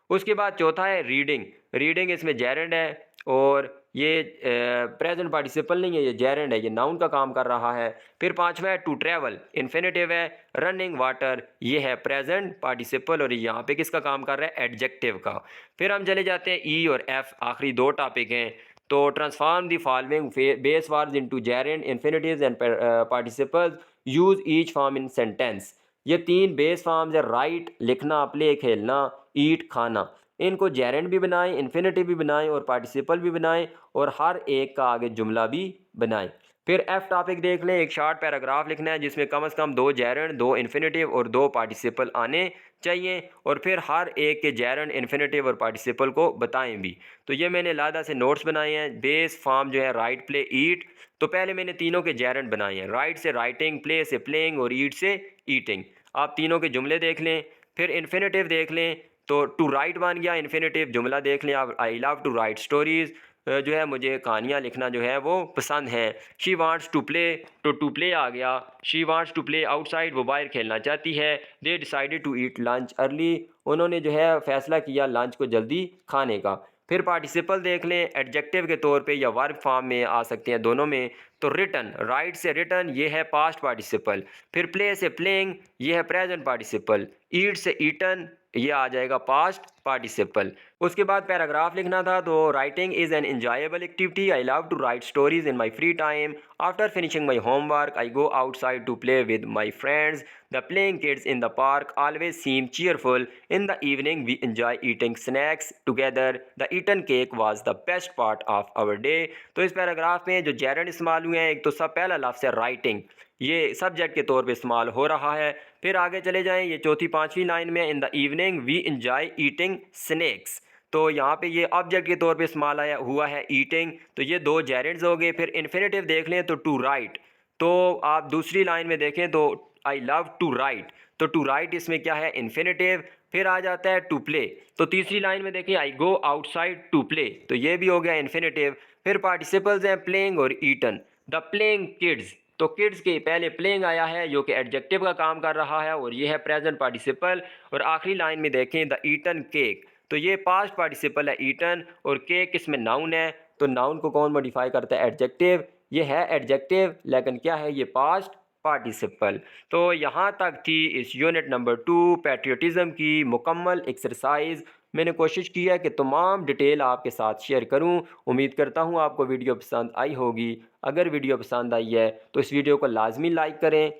उसके बाद चौथा है रीडिंग, रीडिंग इसमें जेरेंड है, और ये प्रेजेंट पार्टिसिपल नहीं है, ये जेरेंड है, ये नाउन का काम कर रहा है। फिर पांचवा है टू ट्रैवल, इन्फिनेटिव है। रनिंग वाटर, ये है प्रेजेंट पार्टिसिपल, और यहाँ पे किसका काम कर रहा है? एडजेक्टिव का। फिर हम चले जाते हैं ई और एफ, आखिरी दो टॉपिक हैं। तो transform the following base verbs into gerund, infinitives and participles, use each form in sentence. ये तीन बेस फॉर्म्स है, राइट लिखना, प्ले खेलना, ईट खाना, इनको जेरेंड भी बनाएं, इन्फिनेटिव भी बनाएं और पार्टिसिपल भी बनाएं, और हर एक का आगे जुमला भी बनाएं। फिर एफ टॉपिक देख लें, एक शॉर्ट पैराग्राफ लिखना है जिसमें कम से कम दो जेरेंड, दो इन्फिनेटिव और दो पार्टिसिपल आने चाहिए, और फिर हर एक के जेरेंड, इन्फिनेटिव और पार्टिसिपल को बताएं भी। तो ये मैंने लादा से नोट्स बनाए हैं। बेस फॉर्म जो है राइट, प्ले, ईट, तो पहले मैंने तीनों के जेरेंड बनाए हैं, राइट से राइटिंग, प्ले से प्लेइंग और ईट से ईटिंग। आप तीनों के जुमले देख लें। फिर इन्फिनेटिव देख लें, तो टू राइट बन गया इन्फिनेटिव, जुमला देख लें आप, I love to write stories, जो है मुझे कहानियाँ लिखना जो है वो पसंद है। शी वांट्स टू प्ले, तो टू प्ले आ गया। She wants to play outside, वो बाहर खेलना चाहती है। They decided to eat lunch early, उन्होंने जो है फैसला किया लंच को जल्दी खाने का। फिर पार्टिसिपल देख लें, एडजेक्टिव के तौर पे या वर्ब फॉर्म में आ सकते हैं दोनों में। तो रिटन, राइट से रिटन ये है पास्ट पार्टिसिपल। फिर प्ले से प्लेइंग ये है प्रेजेंट पार्टिसिपल। ईट से ईटन ये आ जाएगा पास्ट पार्टिसिपल। उसके बाद पैराग्राफ लिखना था, तो writing is an enjoyable activity. I love to write stories in my free time. After finishing my homework I go outside to play with my friends. The playing kids in the park always seem cheerful. In the evening we enjoy eating snacks together. The eaten cake was the best part of our day. तो इस paragraph में जो gerund इस्तेमाल हुए हैं, एक तो सब पहला लफ्ज़ है राइटिंग, ये सब्जेक्ट के तौर पे इस्तेमाल हो रहा है। फिर आगे चले जाएं, ये चौथी पांचवी लाइन में in the evening we enjoy eating snacks, तो यहाँ पे ये ऑब्जेक्ट के तौर पे इस्तेमाल आया हुआ है ईटिंग, तो ये दो जेरेंड्स हो गए। फिर इन्फिनेटिव देख लें तो टू राइट, तो आप दूसरी लाइन में देखें तो आई लव टू राइट, तो टू राइट इसमें क्या है इन्फिनेटिव। फिर आ जाता है टू प्ले, तो तीसरी लाइन में देखें आई गो आउटसाइड टू प्ले, तो ये भी हो गया इन्फिनेटिव। फिर पार्टिसिपल्स हैं प्लेइंग और ईटन। द प्लेइंग किड्स, तो किड्स के पहले प्लेइंग आया है जो कि एडजेक्टिव का काम कर रहा है और ये है प्रेजेंट पार्टिसिपल। और आखिरी लाइन में देखें द ईटन केक, तो ये पास्ट पार्टिसिपल है ईटन और केक इसमें नाउन है, तो नाउन को कौन मॉडिफाई करता है एडजेक्टिव, ये है एडजेक्टिव लेकिन क्या है ये पास्ट पार्टिसिपल। तो यहाँ तक थी इस यूनिट नंबर 2 पैट्रियटिज़म की मुकम्मल एक्सरसाइज। मैंने कोशिश की है कि तमाम डिटेल आपके साथ शेयर करूं। उम्मीद करता हूं आपको वीडियो पसंद आई होगी। अगर वीडियो पसंद आई है तो इस वीडियो को लाजमी लाइक करें,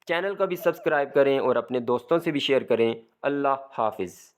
चैनल को भी सब्सक्राइब करें और अपने दोस्तों से भी शेयर करें। अल्लाह हाफिज़।